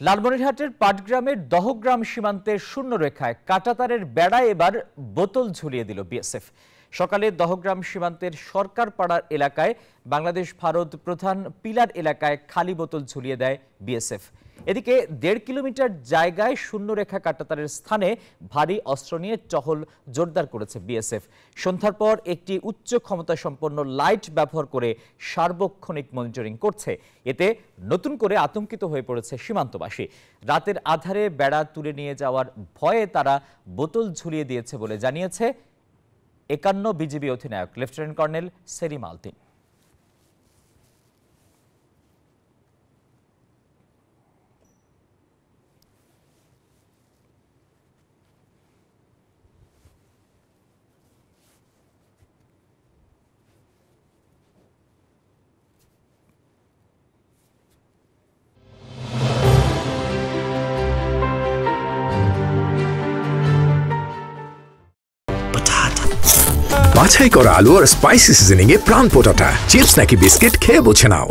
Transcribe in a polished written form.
লালমনিরহাটের পাটগ্রামের দহগ্রাম সীমান্তের শূন্যরেখায় কাঁটাতারের বেড়ায় এবার বোতল ঝুলিয়ে দিল বিএসএফ। সকালে দহগ্রাম সীমান্তের সরকারপাড়ার এলাকায় বাংলাদেশ ভারত প্রধান পিলার এলাকায় খালি বোতল ঝুলিয়ে দেয় বিএসএফ। এদিকে ১.৫ কিলোমিটার জায়গায় শূন্যরেখা কাঁটাতারের স্থানে ভারী অস্ত্র নিয়ে টহল জোরদার করেছে বিএসএফ। সন্ধ্যার পর একটি উচ্চ ক্ষমতা সম্পন্ন লাইট ব্যবহার করে সার্বক্ষণিক মনিটরিং করছে। এতে নতুন করে আতঙ্কিত হয়ে পড়েছে সীমান্তবাসী। রাতের আধারে বেড়া তুলে নিয়ে যাওয়ার ভয়ে তারা বোতল ঝুলিয়ে দিয়েছে বলে জানিয়েছে ৫১ বিজিবি অধিনায়ক লেফটেন্যান্ট কর্নেল সেলিম আলদিন। বাছাই করা আলু আর স্পাইসি সিজনিং এ প্রাণ পোটাটা চিপস নাকি বিস্কিট খেয়ে বুঝে নাও।